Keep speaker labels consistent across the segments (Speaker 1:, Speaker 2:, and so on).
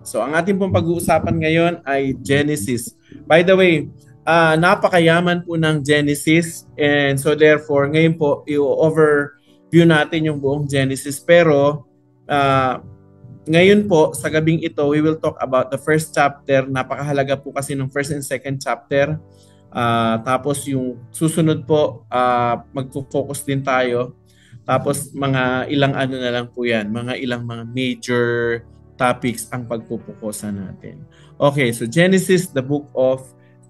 Speaker 1: So ang ating pong pag-uusapan ngayon ay Genesis. By the way, napakayaman po ng Genesis, and so therefore ngayon po i-overview natin yung buong Genesis. Pero ngayon po sa gabing ito, we will talk about the first chapter. Napakahalaga po kasi ng first and second chapter. Tapos yung susunod po, magfo-focus din tayo. Tapos mga ilang ano na lang po yan, mga ilang mga major topics ang pagpupukusan natin. Okay, so Genesis, the book of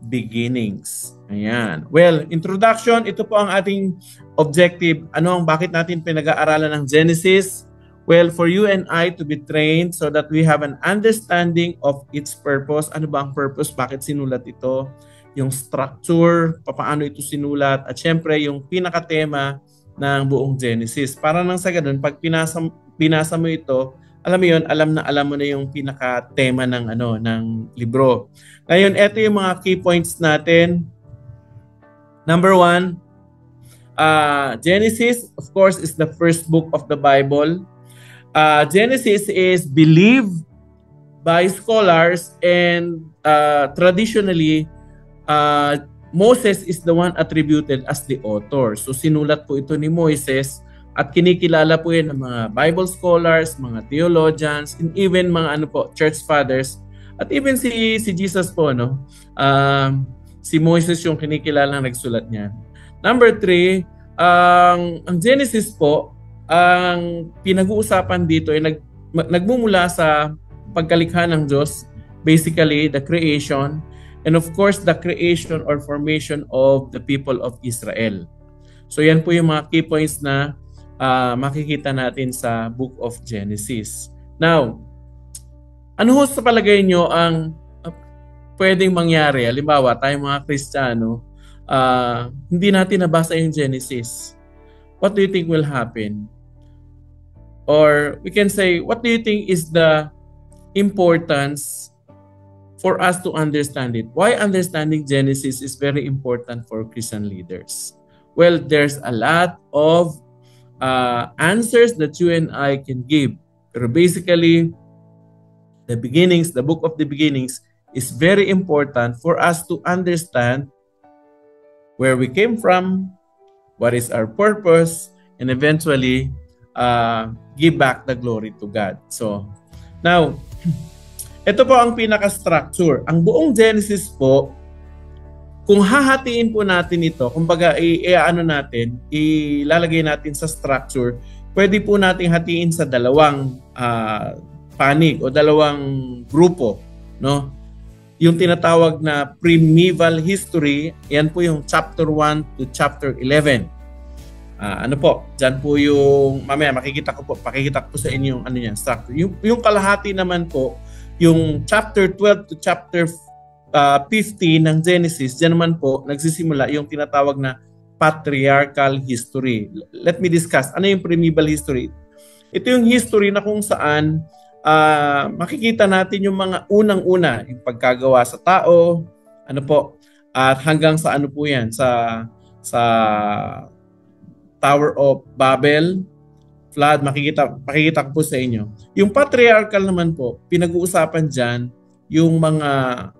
Speaker 1: beginnings. Ayan. Well, introduction, ito po ang ating objective. Ano ang bakit natin pinag-aaralan ng Genesis? Well, for you and I to be trained so that we have an understanding of its purpose. Ano ba ang purpose? Bakit sinulat ito? Yung structure, paano ito sinulat, at syempre yung pinaka-tema ng buong Genesis. Para nang sa ganun, pag pinasa mo ito, alam mo yun, alam mo na yung pinaka-tema ng libro. Ngayon, ito yung mga key points natin. Number 1, Genesis, of course, is the first book of the Bible. Genesis is believed by scholars, and traditionally, Moses is the one attributed as the author. So sinulat po ito ni Moises at kinikilala po yan ng mga Bible scholars, mga theologians, and even mga church fathers. At even si Jesus po, si Moses yung kinikilala na nagsulat niya. Number 3, ang Genesis po, ang pinag-uusapan dito ay nagmumula sa pagkalikha ng Diyos, basically the creation, and of course the creation or formation of the people of Israel. So yan po yung mga key points na makikita natin sa book of Genesis. Now, ano ho sa palagay nyo ang pwedeng mangyari? Halimbawa, tayong mga Kristiyano, hindi natin nabasa yung Genesis. What do you think will happen? Or we can say, what do you think is the importance for us to understand it? Why understanding Genesis is very important for Christian leaders? Well, there's a lot of answers that you and I can give. Pero basically, the beginnings, the book of the beginnings is very important for us to understand where we came from, what is our purpose, and eventually give back the glory to God. So, now, ito po ang pinaka-structure. Ang buong Genesis po, kung hahatiin po natin ito, kumbaga ilalagay natin sa structure, pwede po nating hatiin sa dalawang panig o dalawang grupo, no? Yung tinatawag na primeval history, yan po yung chapter 1 to chapter 11. Diyan po yung mamaya pakikita ko po sa inyo yung structure. Yung kalahati naman po, yung chapter 12 to chapter 15 ng Genesis, diyan naman po nagsisimula yung tinatawag na patriarchal history. Let me discuss. Ano yung primeval history? Ito yung history na kung saan makikita natin yung mga unang-una, yung pagkagawa sa tao, at hanggang sa po yan, sa Tower of Babel, flood, makikita ko po sa inyo. Yung patriarchal naman po, pinag-uusapan dyan yung mga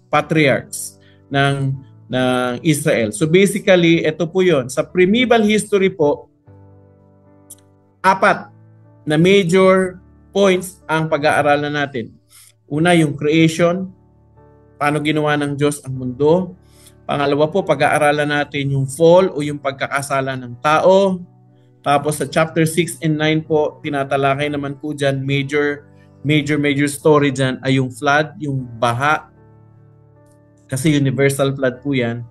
Speaker 1: patriarchs ng Israel. So basically, ito po yun. Sa primeval history po, 4 na major points ang pag-aaralan natin. Una, yung creation, paano ginawa ng Diyos ang mundo. Pangalawa po, pag-aaralan natin yung fall o yung pagkakasala ng tao. Tapos sa chapter 6 and 9 po, tinatalakay naman po dyan, major story dyan ay yung flood, yung baha. Kasi universal flood po yan.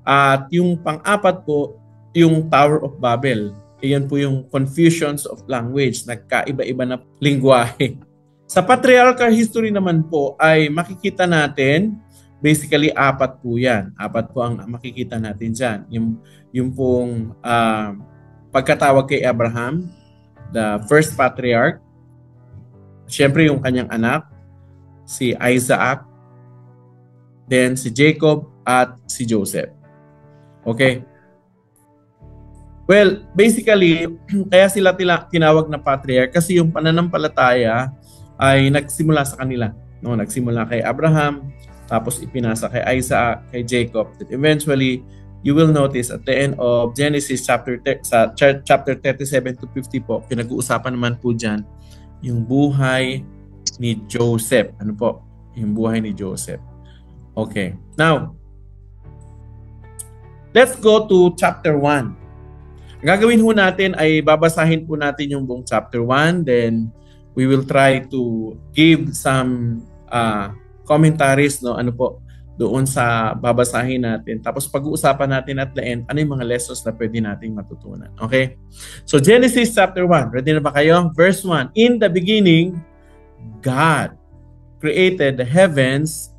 Speaker 1: At yung pang-4 po, yung Tower of Babel. Iyan po yung confusions of language, nagkaiba-iba na lingwahe. Sa patriarchal history naman po ay makikita natin, basically 4 po yan. 4 po ang makikita natin dyan. Yung pong pagkatawag kay Abraham, the first patriarch. Siyempre yung kanyang anak, si Isaac, then si Jacob at si Joseph. Okay? Well, basically, kaya sila tinawag na patriarch kasi yung pananampalataya ay nagsimula sa kanila. No, nagsimula kay Abraham, tapos ipinasa kay Isaac, kay Jacob. That eventually, you will notice at the end of Genesis chapter 37 to 50 po, pinag-uusapan naman po dyan yung buhay ni Joseph. Ano po? Yung buhay ni Joseph. Okay. Now, let's go to chapter 1. Ang gagawin ho natin ay babasahin po natin yung buong chapter 1. Then, we will try to give some commentaries, no? Ano po, doon sa babasahin natin. Tapos pag-uusapan natin at the end, ano yung mga lessons na pwede nating matutunan. Okay? So, Genesis chapter 1. Ready na ba kayo? Verse 1. In the beginning, God created the heavens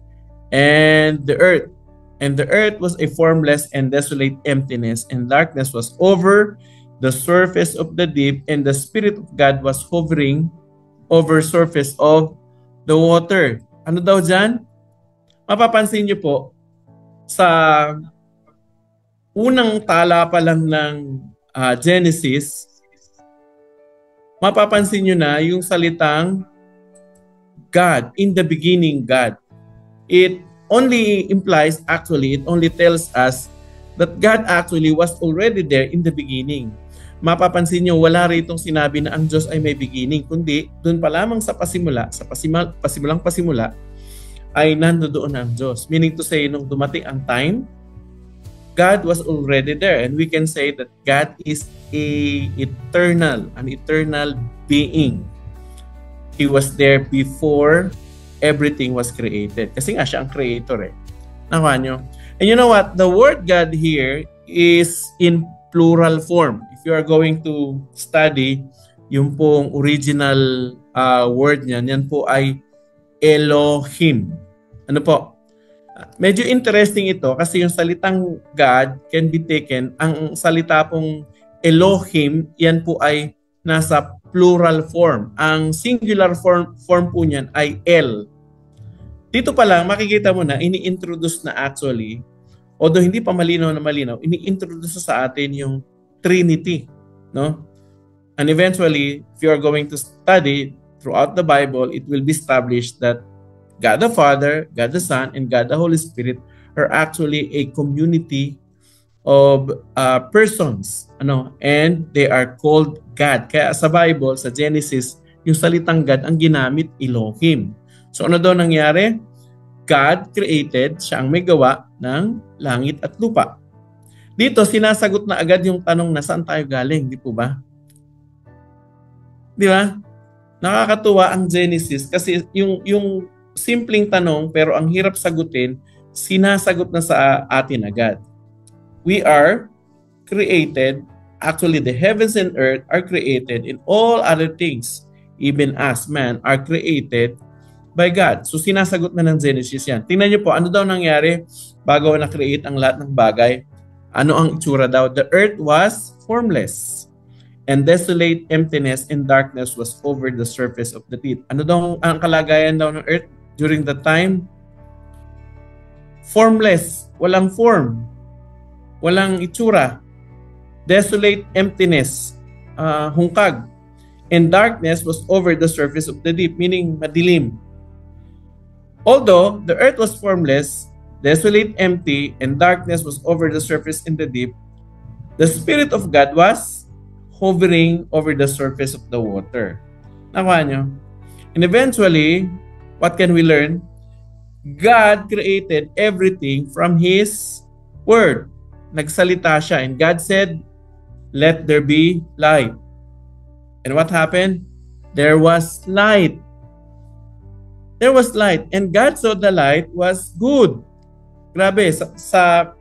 Speaker 1: and the earth. And the earth was a formless and desolate emptiness, and darkness was over the surface of the deep, and the Spirit of God was hovering over surface of the water. Ano daw dyan? Mapapansin niyo po, sa unang tala pa lang ng Genesis, mapapansin niyo na yung salitang God, in the beginning God. It only implies, actually, it only tells us that God actually was already there in the beginning. Mapapansin nyo, wala ritong sinabi na ang Diyos ay may beginning, kundi doon pa lamang sa pasimula, pasimula, ay nandoon ang Diyos. Meaning to say, nung dumating ang time, God was already there. And we can say that God is an eternal being. He was there before everything was created. Kasi nga siya ang creator eh. Nakuha nyo? And you know what? The word God here is in plural form. If you are going to study yung pong original word niyan, yan po ay Elohim. Ano po? Medyo interesting ito kasi yung salitang God can be taken, ang salita pong Elohim, yan po ay nasa plural form. Ang singular form po niyan ay El. Dito pa lang, makikita mo na, ini-introduce na actually, although hindi pa malinaw na malinaw, ini-introduce sa atin yung Trinity. No? And eventually, if you are going to study throughout the Bible, it will be established that God the Father, God the Son, and God the Holy Spirit are actually a community of persons. And they are called God. Kaya sa Bible, sa Genesis, yung salitang God ang ginamit Elohim. So ano daw nangyari? God created, siya ang may gawa ng langit at lupa. Dito, sinasagot na agad yung tanong na saan tayo galing, di po ba? Di ba? Nakakatuwa ang Genesis kasi yung simpleng tanong pero ang hirap sagutin, sinasagot na sa atin agad. We are created, actually the heavens and earth are created in all other things, even as man are created by God. So sinasagot na ng Genesis yan. Tingnan niyo po, ano daw nangyari bago na-create ang lahat ng bagay? Ano ang itsura daw? The earth was formless, and desolate emptiness and darkness was over the surface of the deep. Ano daw ang kalagayan daw ng earth during the time? Formless, walang form, walang itsura. Desolate emptiness, hungkag. And darkness was over the surface of the deep, meaning madilim. Although the earth was formless, desolate, empty, and darkness was over the surface in the deep, the Spirit of God was hovering over the surface of the water. Nakuha nyo? And eventually, what can we learn? God created everything from His Word. Nagsalita siya. And God said, "Let there be light." And what happened? There was light. There was light. And God saw the light was good. Grabe,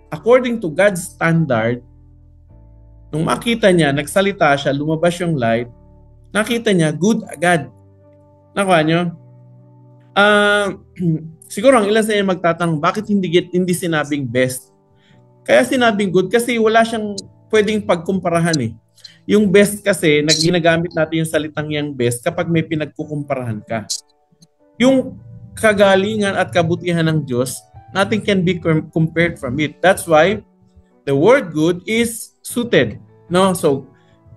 Speaker 1: according to God's standard, nung makita niya, nagsalita siya, lumabas yung light, nakita niya, good agad. Nakuha nyo? Siguro ang ilan sa inyo magtatanong, bakit hindi sinabing best? Kaya sinabing good kasi wala siyang pwedeng pagkumparahan eh. Yung best kasi, ginagamit natin yung salitang yung best kapag may pinagkukumparahan ka. Yung kagalingan at kabutihan ng Diyos, nothing can be compared from it. That's why the word good is suited. No? So,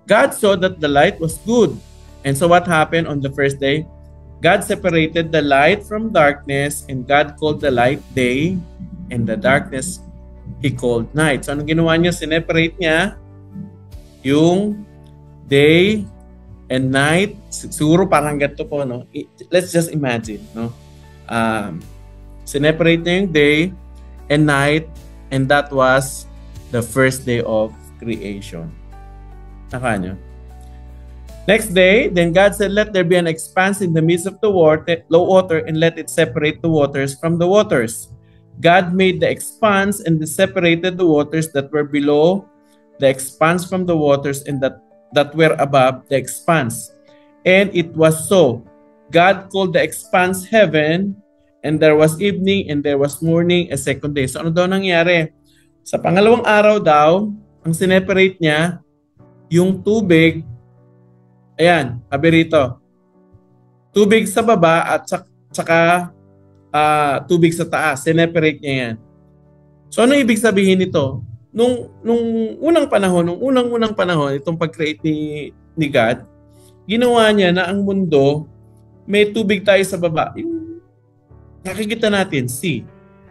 Speaker 1: God saw that the light was good. And so what happened on the first day? God separated the light from darkness, and God called the light day, and the darkness He called night. So anong ginawa niya? Sineperate niya yung day and night. Siguro parang ganito po, no? Let's just imagine, no? Sineperate niya yung day and night, and that was the first day of creation. Naka nyo? Next day, then God said, let there be an expanse in the midst of the water, and let it separate the waters from the waters. God made the expanse and separated the waters that were below the expanse from the waters and that were above the expanse. And it was so. God called the expanse heaven, and there was evening and there was morning, a second day. So ano daw nangyari? Sa pangalawang araw daw, ang sineperate niya, yung tubig, ayan, sabi rito, tubig sa baba at saka tubig sa taas. Sineperate niya yan. So ano ibig sabihin nito? Nung unang panahon, itong pag-create ni God, ginawa niya na ang mundo, may tubig tayo sa baba. Yung nakikita natin, sea.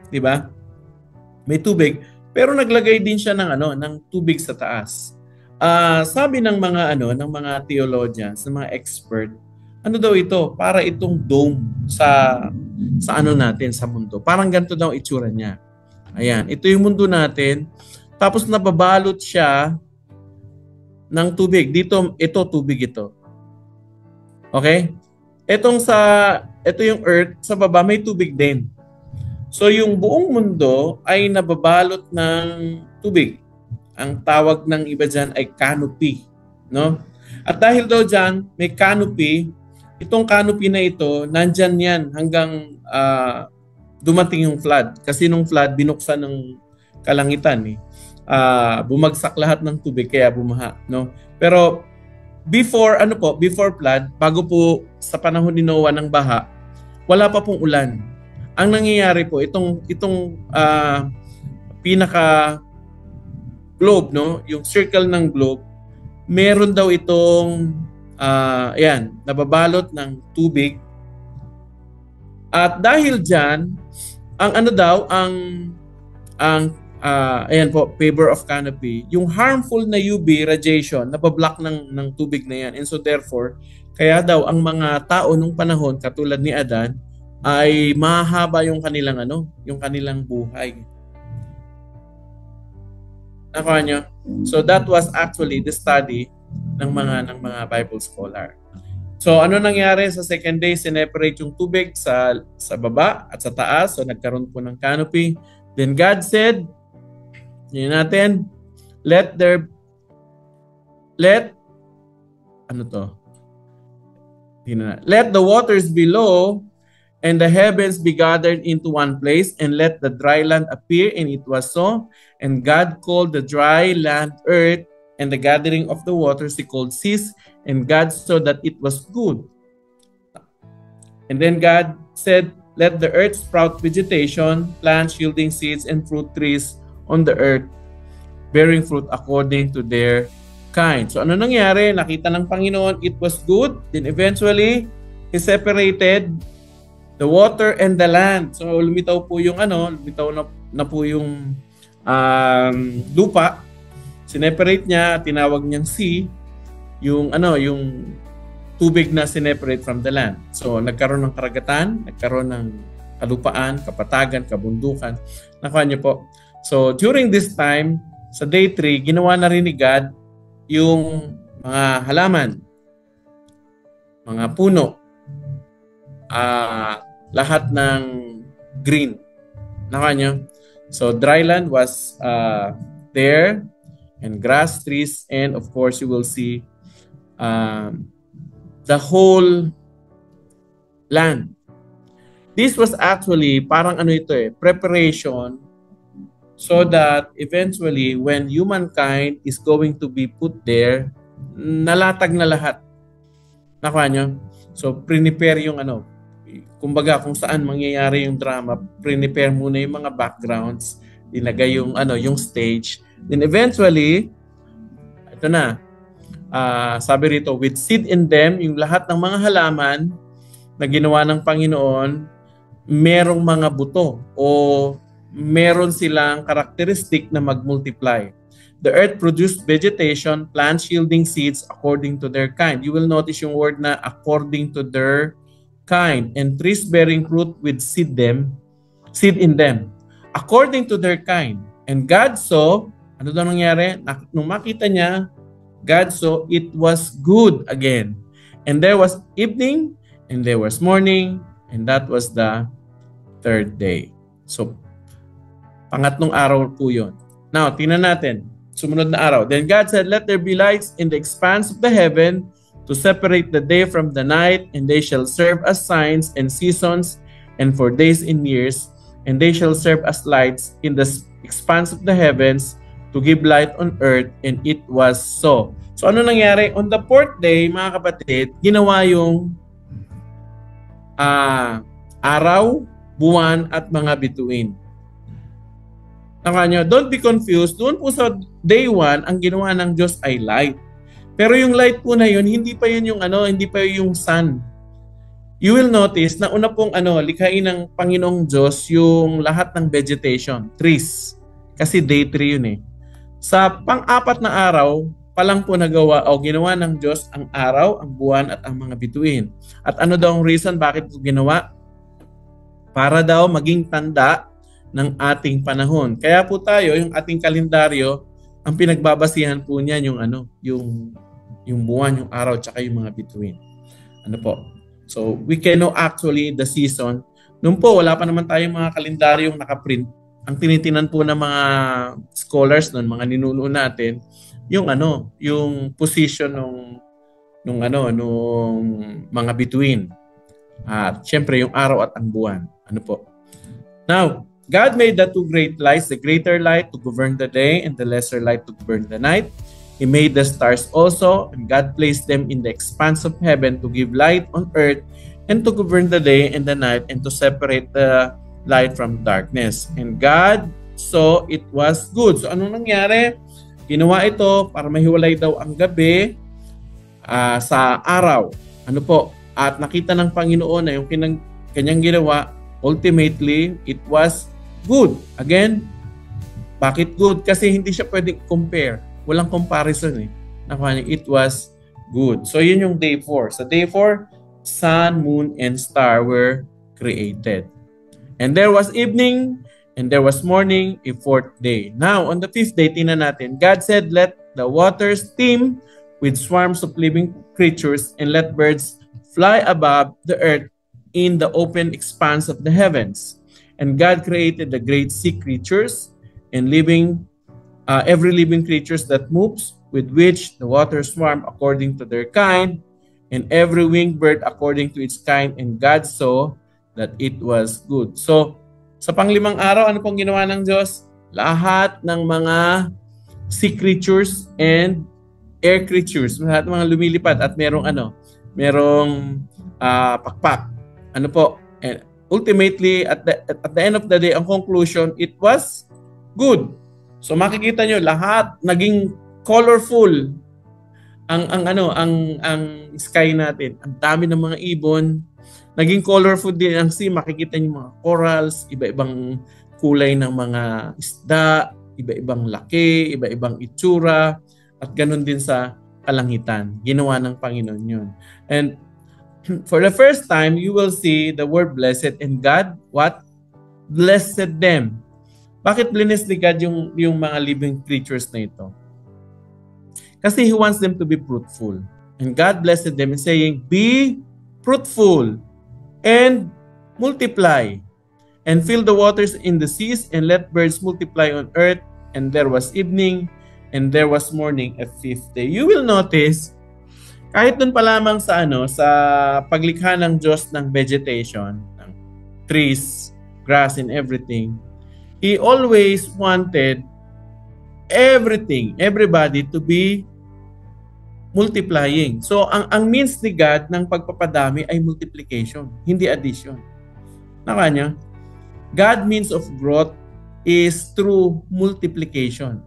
Speaker 1: Di ba? May tubig. Pero naglagay din siya ng tubig sa taas. Sabi ng mga theologians, ng mga expert, ano daw ito? Para itong dome sa natin, sa mundo. Parang ganito daw itsura niya. Ayan, ito yung mundo natin. Tapos nababalot siya ng tubig. Dito, ito tubig ito. Okay? Ito yung earth, sa baba may tubig din. So yung buong mundo ay nababalot ng tubig. Ang tawag ng iba dyan ay canopy. No? At dahil daw dyan, may canopy, itong canopy na ito, nandyan yan hanggang dumating yung flood. Kasi nung flood, binuksan ng kalangitan. Bumagsak lahat ng tubig, kaya bumaha. No? Pero before flood, bago po sa panahon ni Noah ng baha, wala pa pong ulan. Ang nangyayari po, itong pinaka globe, no? Yung circle ng globe, meron daw itong nababalot ng tubig. At dahil diyan, ayan po, favor of canopy, yung harmful na UV radiation nabablock ng tubig na yan. And so therefore, kaya daw ang mga tao nung panahon katulad ni Adan ay mahaba yung kanilang buhay. Nakuha nyo? So that was actually the study ng mga Bible scholar. So ano nangyari sa second day? Sineperate yung tubig sa baba at sa taas. So nagkaroon po ng canopy. Then God said, let the waters below and the heavens be gathered into one place, and let the dry land appear, and it was so. And God called the dry land earth, and the gathering of the waters He called seas, and God saw that it was good. And then God said, let the earth sprout vegetation, plants yielding seeds, and fruit trees on the earth, bearing fruit according to their kind. So ano nangyari? Nakita ng Panginoon, it was good. Then eventually, He separated the water and the land. So lumitaw po yung na po yung lupa. Sineperate niya, tinawag niyang sea, yung tubig na sineperate from the land. So nagkaroon ng karagatan, nagkaroon ng kalupaan, kapatagan, kabundukan. Nakuha niyo po. So during this time, sa day 3, ginawa na rin ni God yung mga halaman, mga puno, lahat ng green. Nakuha niyo? So dry land was there, and grass, trees, and of course you will see the whole land. This was actually parang preparation so that eventually when humankind is going to be put there, nalatag na lahat. Nakuha niyo? So prepare yung kumbaga kung saan mangyayari yung drama, prepare muna yung mga backgrounds, ilagay yung yung stage. Then eventually, ito na. Sabi rito, with seed in them, yung lahat ng mga halaman na ginawa ng Panginoon, merong mga buto o meron silang karakteristik na mag-multiply. The earth produced vegetation, plants yielding seeds according to their kind. You will notice yung word na according to their kind. And trees bearing fruit with seed in them. According to their kind. And God saw, ano daw nangyari? Nung makita niya, God saw it was good again. And there was evening, and there was morning, and that was the third day. So, pangatlong araw po yun. Now, tingnan natin. Sumunod na araw. Then God said, let there be lights in the expanse of the heaven to separate the day from the night, and they shall serve as signs and seasons and for days and years, and they shall serve as lights in the expanse of the heavens to give light on earth, and it was so. So ano nangyari? On the fourth day, mga kapatid, ginawa yung araw, buwan, at mga bituin. Nyo, don't be confused. Doon po sa day 1, ang ginawa ng Diyos ay light. Pero yung light po na yun, hindi pa yun yung hindi pa yung sun. You will notice na una pong likhain ng Panginoong Diyos yung lahat ng vegetation, trees. Kasi day 3 yun eh. Sa pang-4 na araw, palang po nagawa o ginawa ng Diyos ang araw, ang buwan at ang mga bituin. At ano daw ang reason bakit ito ginawa? Para daw maging tanda ng ating panahon. Kaya po tayo, yung ating kalendaryo, ang pinagbabasihan po niyan yung buwan, yung araw, tsaka yung mga bituin. Ano po? So, we can know actually the season. Noon po, wala pa naman tayong mga kalendaryong nakaprint. Ang tinitinan po ng mga scholars noon, mga ninuno natin, yung position nung mga bituin. At syempre yung araw at ang buwan. Ano po? Now, God made the two great lights, the greater light to govern the day and the lesser light to govern the night. He made the stars also, and God placed them in the expanse of heaven to give light on earth and to govern the day and the night and to separate the light from darkness. And God saw it was good. So anong nangyari? Ginawa ito para mahiwalay daw ang gabi sa araw. Ano po? At nakita ng Panginoon na yung kanyang ginawa, ultimately, it was good. Again, bakit good? Kasi hindi siya pwedeng compare. Walang comparison eh. It was good. So yun yung day 4. Sa day 4, sun, moon, and star were created. And there was evening, and there was morning, a fourth day. Now, on the fifth day, tingnan natin, God said, let the waters teem with swarms of living creatures, and let birds fly above the earth in the open expanse of the heavens. And God created the great sea creatures and every living creatures that moves, with which the waters swarm according to their kind, and every winged bird according to its kind. And God saw that it was good. So, sa panglimang araw, ano pong ginawa ng Diyos? Lahat ng mga sea creatures and air creatures, lahat ng mga lumilipad at merong pakpak. Ano po? And ultimately, at the end of the day, ang conclusion, it was good. So makikita nyo, lahat naging colorful ang sky natin. Ang dami ng mga ibon. Naging colorful din ang sea. Makikita nyo mga corals, iba-ibang kulay ng mga isda, iba-ibang laki, iba-ibang itsura, at ganun din sa kalangitan. Ginawa ng Panginoon yun. And for the first time, you will see the word blessed, and God, what? Blessed them. Bakit blessed ni God yung mga living creatures na ito? Kasi He wants them to be fruitful. And God blessed them in saying, be fruitful and multiply and fill the waters in the seas and let birds multiply on earth. And there was evening and there was morning, a fifth day. You will notice, kahit dun pa lamang sa paglikha ng Diyos ng vegetation, ng trees, grass, and everything, He always wanted everybody to be multiplying. So, ang means ni God ng pagpapadami ay multiplication, hindi addition. Nakanya? God means of growth is through multiplication.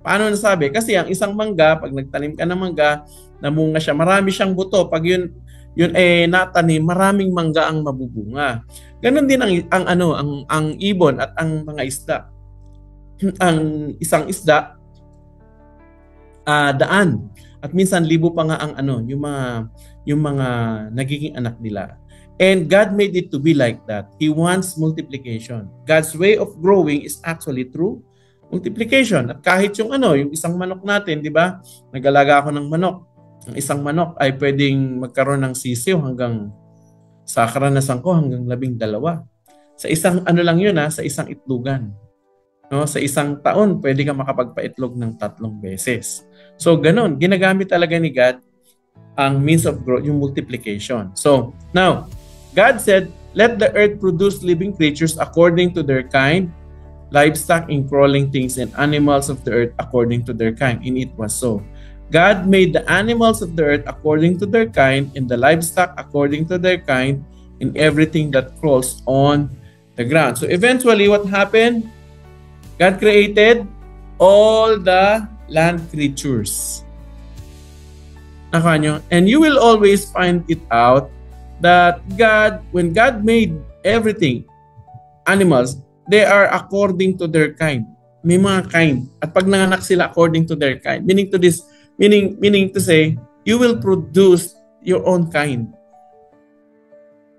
Speaker 1: Paano nasabi? Kasi ang isang mangga, pag nagtanim ka ng mangga, namunga siya, marami siyang buto. Pag yun yun natanim, maraming mangga ang mabubunga. Ganon din ang ibon at ang mga isda. Ang isang isda daan at minsan libo pa nga ang yung mga nagiging anak nila. And God made it to be like that. He wants multiplication. God's way of growing is actually through multiplication. At kahit yung isang manok natin, di ba? Nag-alaga ako ng manok. Ang isang manok ay pwedeng magkaroon ng sisiw hanggang sa karanasan ko hanggang 12. Sa isang lang yun sa isang itlogan. No, sa isang taon pwede ka makapagpaitlog ng 3 beses. So ganon, ginagamit talaga ni God ang means of growth, yung multiplication. So now, God said, "Let the earth produce living creatures according to their kind, livestock and crawling things, and animals of the earth according to their kind." And it was so. God made the animals of the earth according to their kind, and the livestock according to their kind, and everything that crawls on the ground. So eventually, what happened? God created all the land creatures. And you will always find it out that when God made everything, animals, they are according to their kind. May mga kind. At pag nanganak sila according to their kind, meaning to say, you will produce your own kind.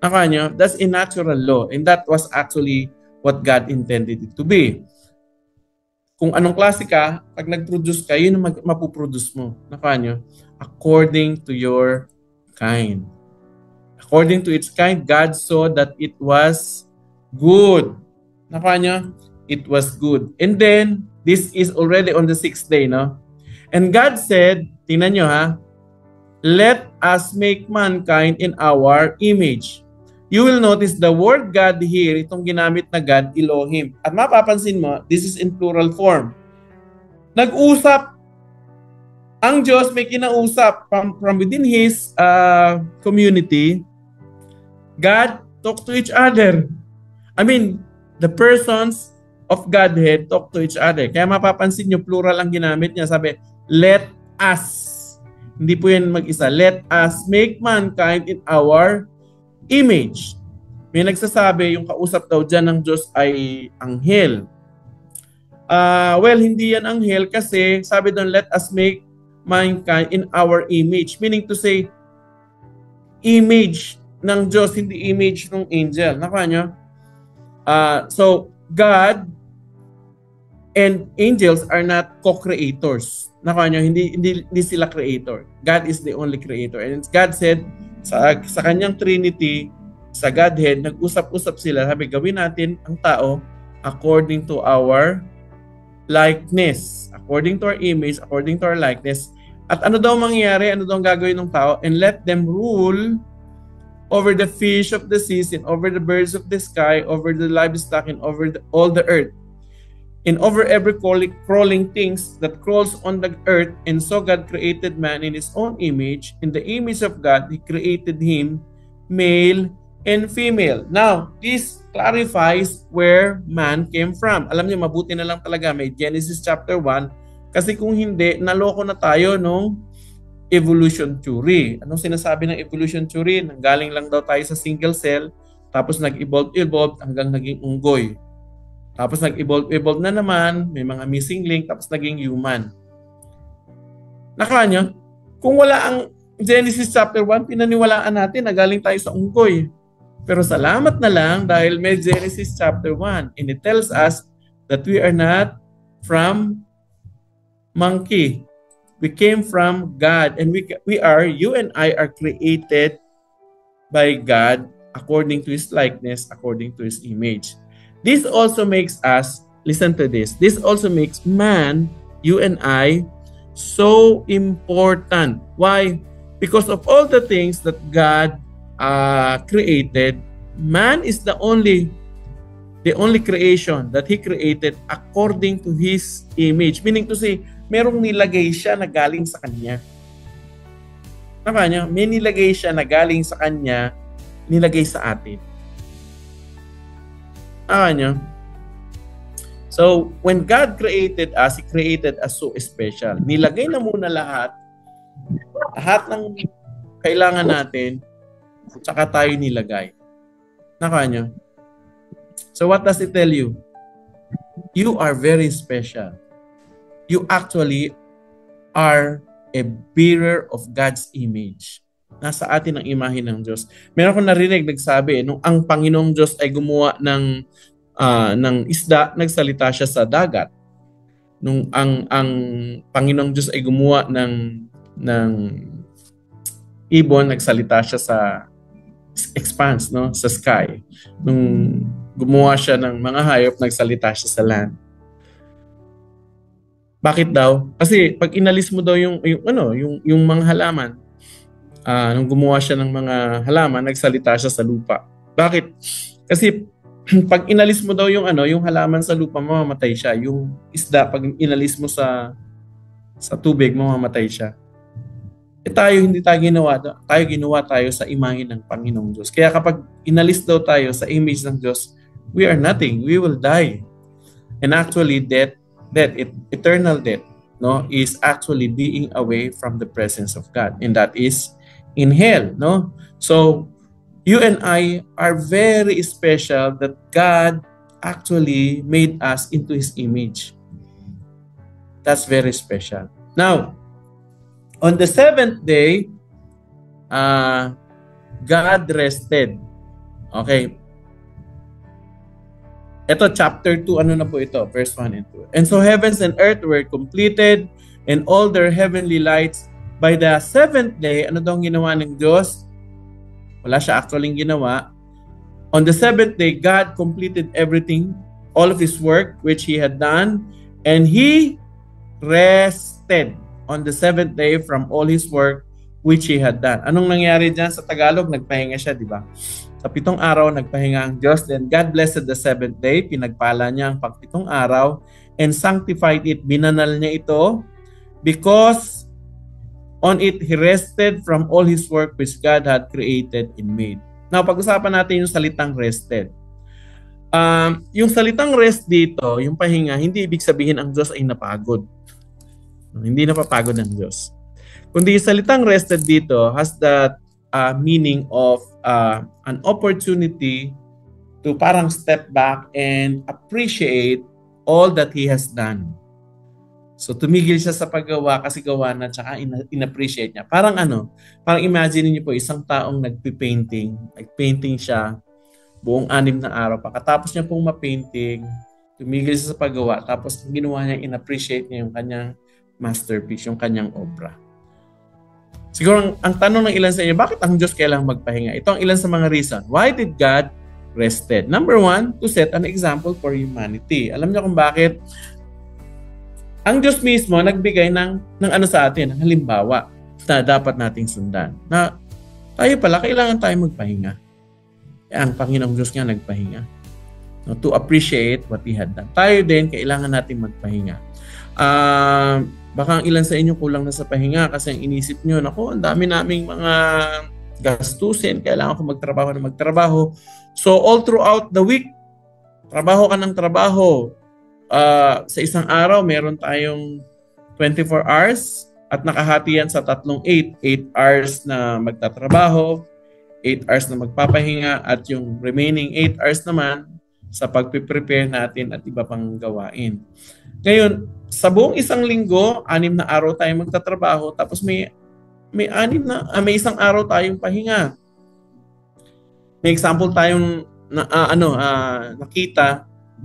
Speaker 1: That's a natural law, and that was actually what God intended it to be. Kung anong klase ka, pag nag-produce ka, yun ang mapuproduce mo. According to your kind. According to its kind, God saw that it was good. It was good. And then, this is already on the 6th day, no? And God said, tingnan nyo let us make mankind in our image. You will notice the word God here, itong ginamit na God, Elohim. At mapapansin mo, this is in plural form. Nag-usap. Ang Diyos may kinausap from within His community. God talk to each other. The persons of Godhead talk to each other. Kaya mapapansin nyo, plural ang ginamit niya. Sabi, let us. Hindi po yan mag-isa. Let us make mankind in our image. May nagsasabi, yung kausap daw dyan ng Diyos ay anghel. Well, hindi yan anghel kasi sabi doon, let us make mankind in our image. Meaning to say, image ng Diyos, hindi image ng angel. So, God and angels are not co-creators. Hindi sila creator. God is the only creator. And God said, sa kanyang Trinity, sa Godhead, nag-usap-usap sila. Sabi, gawin natin ang tao according to our likeness. According to our image, according to our likeness. At ano daw mangyayari? Ano daw gagawin ng tao? And let them rule over the fish of the seas and over the birds of the sky, over the livestock and over all the earth. And over every crawling things that crawls on the earth. And so God created man in His own image. In the image of God, He created him, male and female. Now, this clarifies where man came from. Alam niyo, mabuti na lang talaga may Genesis chapter 1. Kasi kung hindi, naloko na tayo nung evolution theory. Anong sinasabi ng evolution theory? Nanggaling lang daw tayo sa single cell, tapos nag-evolve hanggang naging unggoy. Tapos nag-evolve na naman, may mga missing link, tapos naging human. Nyo, kung wala ang Genesis chapter 1, pinaniwalaan natin na galing tayo sa unggoy. Pero salamat na lang dahil may Genesis chapter 1. And it tells us that we are not from monkey. We came from God. And you and I are created by God according to His likeness, according to His image. This also makes us, listen to this, this also makes man, you and I, so important. Why? Because of all the things that God created, man is the only creation that He created according to His image. Meaning to say, merong nilagay siya na galing sa Kanya. May nilagay siya na galing sa Kanya, nilagay sa atin. So, when God created us, He created us so special. Nilagay na muna lahat ng kailangan natin Tsaka tayo nilagay. Nakuha nyo? So what does it tell you? You are very special. You actually are a bearer of God's image. Nasa atin ang imahe ng Diyos. Meron akong narinig nagsabi, nung ang Panginoong Diyos ay gumawa ng isda, nagsalita siya sa dagat. Nung ang Panginoong Diyos ay gumawa ng ibon, nagsalita siya sa expanse, no, sa sky. Nung gumawa siya ng mga hayop, nagsalita siya sa land. Bakit daw? Kasi pag inalis mo daw yung mga halaman, nung gumawa siya ng mga halaman, nagsalita siya sa lupa. Bakit? Kasi pag inalis mo daw yung halaman sa lupa, mamamatay siya. Yung isda, pag inalis mo sa tubig, mamamatay siya. Tayo, hindi tayo ginawa. Ginawa tayo sa imahe ng Panginoong Diyos. Kaya kapag inalis daw tayo sa image ng Diyos, we are nothing. We will die. And actually, death, eternal death, no, is actually being away from the presence of God. And that is in hell, no? So, you and I are very special that God actually made us into His image. That's very special. Now, on the seventh day, God rested. Okay. Ito, chapter 2, ano na po ito? Verse 1 and 2. And so heavens and earth were completed and all their heavenly lights. By the seventh day, ano daw ang ginawa ng Diyos? Wala siya actually ginawa. On the seventh day, God completed everything, all of His work which He had done, and He rested on the seventh day from all His work which He had done. Anong nangyari dyan? Sa Tagalog, nagpahinga siya, di ba? Sa 7 araw, nagpahinga ang Diyos. Then God blessed the seventh day. Pinagpala niya ang 7 araw and sanctified it. Binanal niya ito because on it He rested from all His work which God had created and made. Now, pag-usapan natin yung salitang rested. Yung salitang rest dito, yung pahinga, hindi ibig sabihin ang Diyos ay napagod. Hindi napapagod ang Diyos. Kundi yung salitang rested dito has that meaning of an opportunity to parang step back and appreciate all that He has done. So tumigil siya sa paggawa kasi gawa na tsaka in-appreciate niya. Parang imagine niyo po isang taong nagpi-painting, nag-painting siya buong 6 na araw. Pagkatapos niya pong ma-painting, tumigil siya sa paggawa, tapos ginawa niya, in-appreciate niya yung kanyang masterpiece, yung kanyang obra. Siguro ang tanong ng ilan sa inyo, bakit ang Diyos kailangang magpahinga? Ito ang ilan sa mga reason. Why did God rested? Number 1, to set an example for humanity. Alam niyo kung bakit? Ang Diyos mismo nagbigay ng sa atin, ng halimbawa na dapat nating sundan. Na tayo pala, kailangan tayo magpahinga. Ang Panginoong Diyos nga nagpahinga. No, to appreciate what He had done. Tayo din, kailangan natin magpahinga. Baka ang ilan sa inyo kulang na sa pahinga kasi ang inisip nyo, naku, ang dami naming mga gastusin, kailangan ko magtrabaho. So all throughout the week, trabaho ka ng trabaho. Sa isang araw, meron tayong 24 hours at nakahati yan sa 8 hours na magtatrabaho, 8 hours na magpapahinga, at yung remaining 8 hours naman sa pagpiprepare natin at iba pang gawain. Ngayon, sa buong isang linggo, 6 na araw tayong magtatrabaho, tapos may isang araw tayong pahinga. May example tayong nakita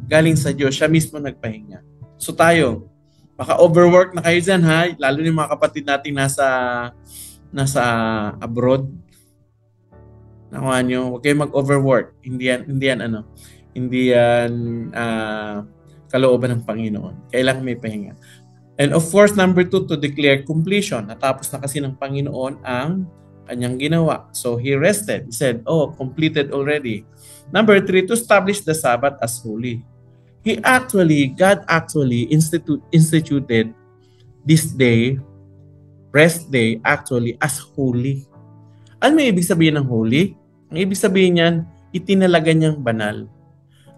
Speaker 1: galing sa Diyos, siya mismo nagpahinga. So tayo, baka overwork na kayo dyan, ha? Lalo yung mga kapatid natin nasa abroad. Nakuha nyo, huwag kayong mag-overwork. Hindi yan kalooban ng Panginoon. Kailangan may pahinga. And of course, number 2, to declare completion. Natapos na kasi ng Panginoon ang kanyang ginawa. So He rested. He said, completed already. Number 3, to establish the Sabbath as holy. God actually instituted this day, rest day, actually as holy. Ano may ibig sabihin ng holy? Ang ibig sabihin niyan, itinalaga niyang banal.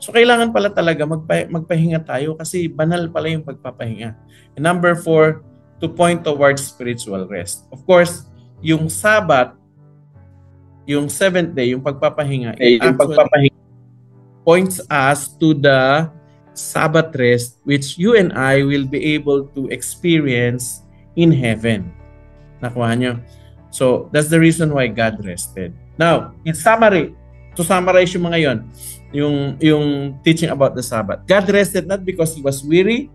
Speaker 1: So kailangan pala talaga magpahinga tayo kasi banal pala yung pagpapahinga. And number 4, to point towards spiritual rest. Of course, yung Sabbath yung seventh day, yung pagpapahinga, it
Speaker 2: yung
Speaker 1: actually
Speaker 2: pagpapahinga
Speaker 1: points us to the Sabbath rest which you and I will be able to experience in heaven. Nakuha nyo? So, that's the reason why God rested. Now, in summary, to summarize yung mga yon, yung teaching about the Sabbath. God rested not because He was weary,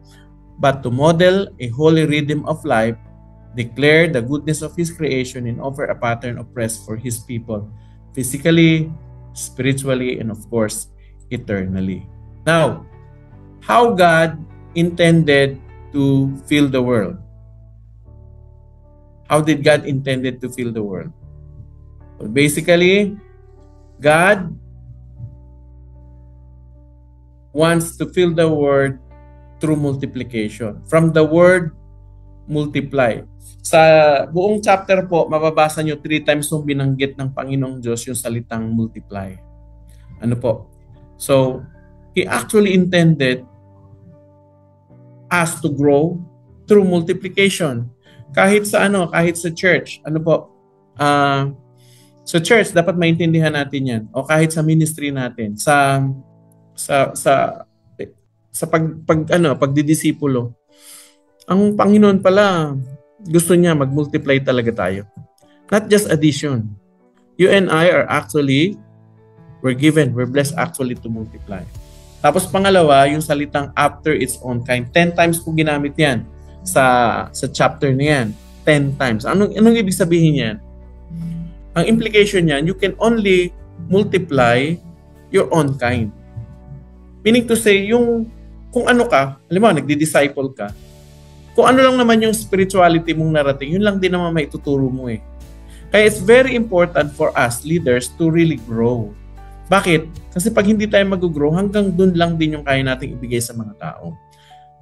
Speaker 1: but to model a holy rhythm of life, declare the goodness of His creation, and offer a pattern of rest for His people, physically, spiritually, and of course, eternally. Now, how God intended to fill the world? How did God intended to fill the world? Well, basically, God wants to fill the world through multiplication. From the word multiply. Sa buong chapter po, mababasa nyo 3 times yung binanggit ng Panginoong Diyos yung salitang multiply. Ano po? So, He actually intended us to grow through multiplication. Kahit sa church, sa church dapat maintindihan natin 'yan, o kahit sa ministry natin, sa pagdidisipulo. Ang Panginoon pala gusto niya mag-multiply talaga tayo. Not just addition. You and I are actually we're blessed actually to multiply. Tapos pangalawa, yung salitang after its own kind. 10 times po ginamit yan sa chapter na yan. 10 times. Anong ibig sabihin yan? Ang implication yan, you can only multiply your own kind. Meaning to say, kung ano ka, halimbawa, nagdi-disciple ka, kung ano lang naman yung spirituality mong narating, yun lang din naman may tuturo mo eh. Kaya it's very important for us leaders to really grow. Bakit? Kasi pag hindi tayo mag-grow, hanggang dun lang din yung kaya nating ibigay sa mga tao.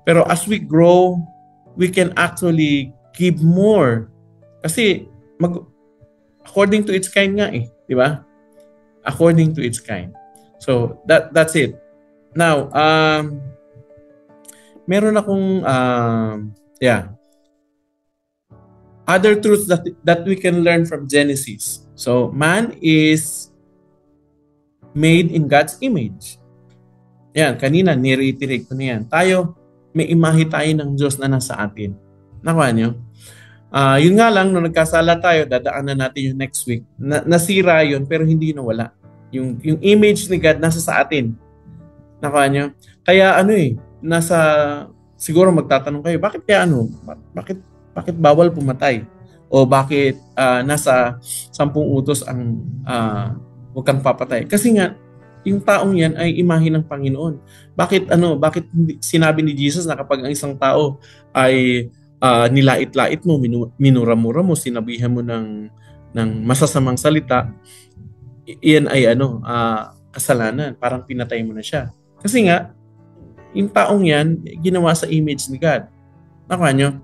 Speaker 1: Pero as we grow, we can actually give more. Kasi according to its kind nga eh. Di ba? According to its kind. So, that's it. Now, meron akong, other truths that we can learn from Genesis. So, man is made in God's image. Yan, kanina, nireiterate ko na yan. Tayo, may imahe tayo ng Diyos na nasa atin. Nakuha niyo? Yun nga lang, nung nagkasala tayo, dadaanan natin yung next week. Nasira yun, pero hindi nawala. Yung image ni God nasa sa atin. Nakuha niyo? Kaya siguro magtatanong kayo, bakit bawal pumatay? O bakit nasa 10 utos ang huwag kang papatay? Kasi nga, yung taong yan ay imahe ng Panginoon. Bakit sinabi ni Jesus na kapag ang isang tao ay nilait-lait mo, minura-mura mo, sinabihan mo ng masasamang salita, iyan ay kasalanan. Parang pinatay mo na siya. Kasi nga, yung taong yan, ginawa sa image ni God. Nakuha nyo?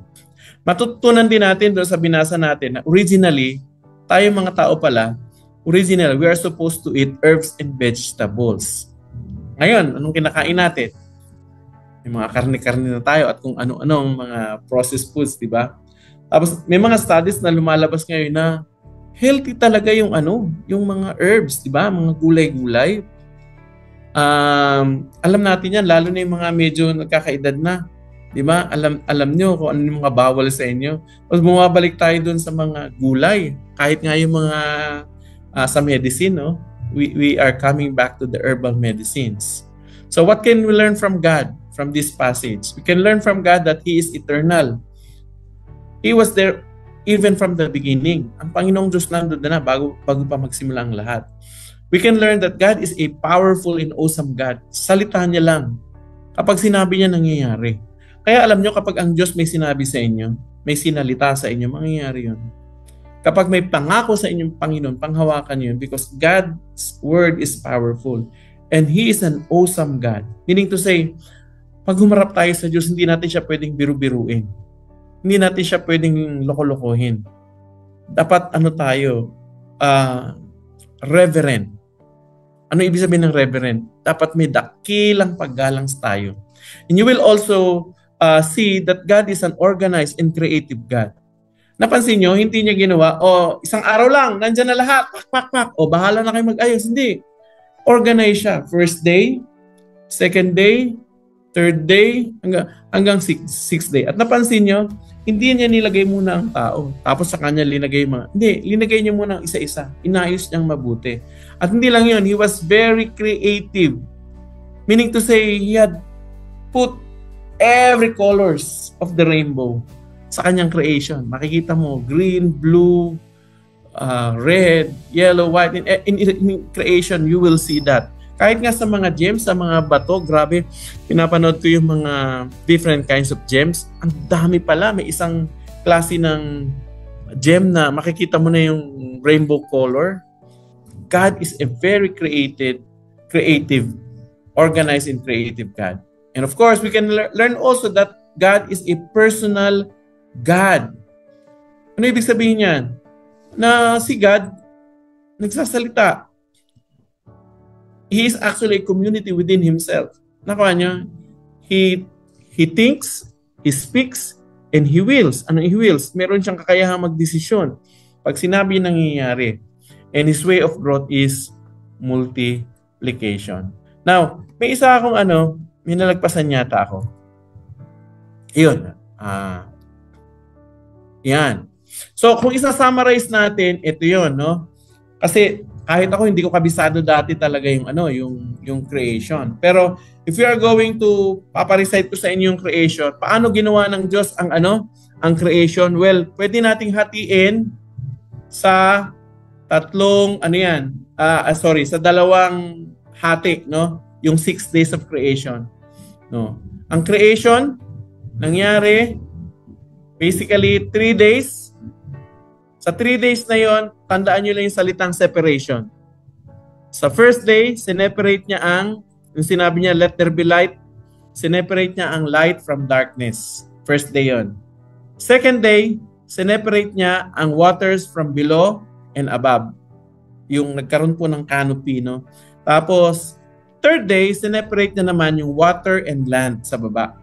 Speaker 1: Matutunan din natin doon sa binasa natin na originally, tayo mga tao pala, we are supposed to eat herbs and vegetables. Ngayon, anong kinakain natin? May mga karne-karne na tayo at kung ano-ano ang mga processed foods, di ba? Tapos may mga studies na lumalabas ngayon na healthy talaga yung mga herbs, di ba? Mga gulay-gulay. Alam natin yan, lalo na yung mga medyo nagkakaedad na. Di ba? Alam nyo kung ano yung mga bawal sa inyo. Tapos bumabalik tayo dun sa mga gulay. Kahit nga yung mga sa medicine, no? We are coming back to the herbal medicines. So what can we learn from God from this passage? We can learn from God that He is eternal. He was there even from the beginning. Ang Panginoong Diyos nandun na bago pa magsimula ang lahat. We can learn that God is a powerful and awesome God. Salita niya lang. Kapag sinabi niya, nangyayari. Kaya alam nyo, kapag ang Diyos may sinabi sa inyo, may sinalita sa inyo, mangyayari yun. Kapag may pangako sa inyong Panginoon, panghawakan niyo yun because God's word is powerful and He is an awesome God. Meaning to say, pag humarap tayo sa Diyos, hindi natin siya pwedeng biru-biruin. Hindi natin siya pwedeng loko-lokohin. Dapat tayo, reverent. Ano ibig sabihin ng reverent? Dapat may dakilang paggalang tayo. And you will also see that God is an organized and creative God. Napansin nyo, hindi niya ginawa, o isang araw lang, nandyan na lahat, pak, pak, pak, o bahala na kayo mag-ayos. Hindi. Organize siya. First day, second day, third day, hanggang sixth day. At napansin nyo, hindi niya nilagay muna ang tao. Tapos sa kanya linagay mga, hindi, linagay niya muna ang isa-isa. Inayos niyang mabuti. At hindi lang yun, he was very creative. Meaning to say, he had put every colors of the rainbow sa kanyang creation. Makikita mo, green, blue, red, yellow, white. In creation, you will see that. Kahit nga sa mga gems, sa mga bato, grabe, pinapanood ko yung mga different kinds of gems. Ang dami pala. May isang klase ng gem na makikita mo na yung rainbow color. God is a very creative, organized and creative God. And of course, we can learn also that God is a personal God. Ano ibig sabihin niyan? Na si God nagsasalita. He is actually a community within himself. Nakuha niyo? He thinks, he speaks, and he wills. Ano he wills? Meron siyang kakayahang magdesisyon. Pag sinabi nangyayari. And his way of growth is multiplication. Now, may isa akong may nalagpasan yata ako. Iyon. Yan. So, kung isa-summarize natin, ito yun, no? Kasi kahit ako hindi ko kabisado dati talaga yung creation. Pero if we are going to paparecite ko sa inyo yung creation, paano ginawa ng Diyos ang creation? Well, pwede nating hatiin sa sa dalawang hati, no? Yung 6 days of creation, no? Ang creation nangyari basically 3 days. Sa 3 days na yon, tandaan nyo lang yung salitang separation. Sa first day, sineperate niya yung sinabi niya, let there be light, sineperate niya ang light from darkness. First day yon. Second day, sineperate niya ang waters from below and above. Yung nagkaroon po ng canopy, no? Tapos, third day, sineperate niya naman yung water and land sa baba.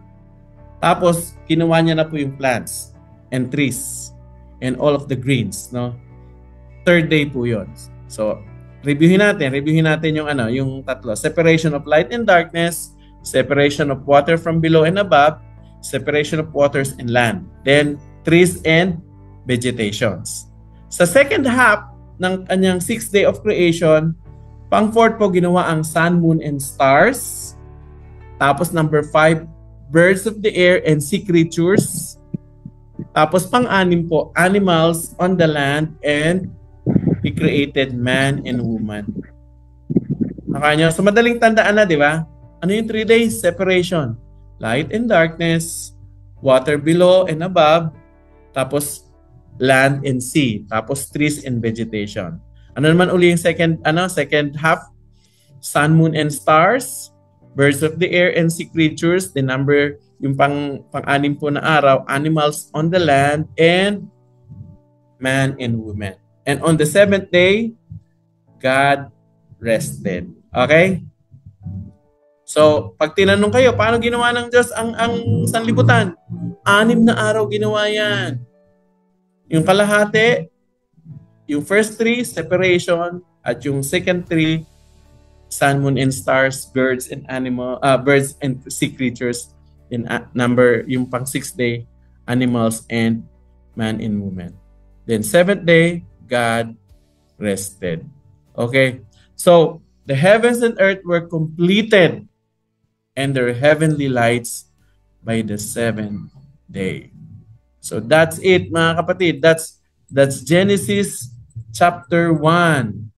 Speaker 1: Tapos, kinuha niya na po yung plants and trees and all of the greens, no? Third day po yun. So, reviewin natin yung tatlo. Separation of light and darkness, separation of water from below and above, separation of waters and land. Then, trees and vegetations. Sa second half ng kanyang 6th day of creation, pang fourth po ginawa ang sun, moon, and stars. Tapos number 5, birds of the air and sea creatures. Tapos pang-anim po, animals on the land, and he created man and woman. Makanya, so madaling tandaan na, di ba? Ano yung 3 days? Separation. Light and darkness, water below and above, tapos land and sea, tapos trees and vegetation. Ano naman uli yung second half? Sun, moon, and stars, birds of the air and sea creatures, the number, yung pang-anim po na araw, animals on the land, and man and woman. And on the 7th day, God rested. Okay? So, pag tinanong kayo, paano ginawa ng Diyos ang sanlibutan? 6 na araw ginawa yan. Yung kalahati, yung first 3, separation, at yung second 3, sun, moon, and stars, birds and sea creatures. In number, yung pang 6th day, animals and man and woman. Then 7th day, God rested. Okay? So, the heavens and earth were completed and their heavenly lights by the 7th day. So, that's it, mga kapatid. That's Genesis chapter 1.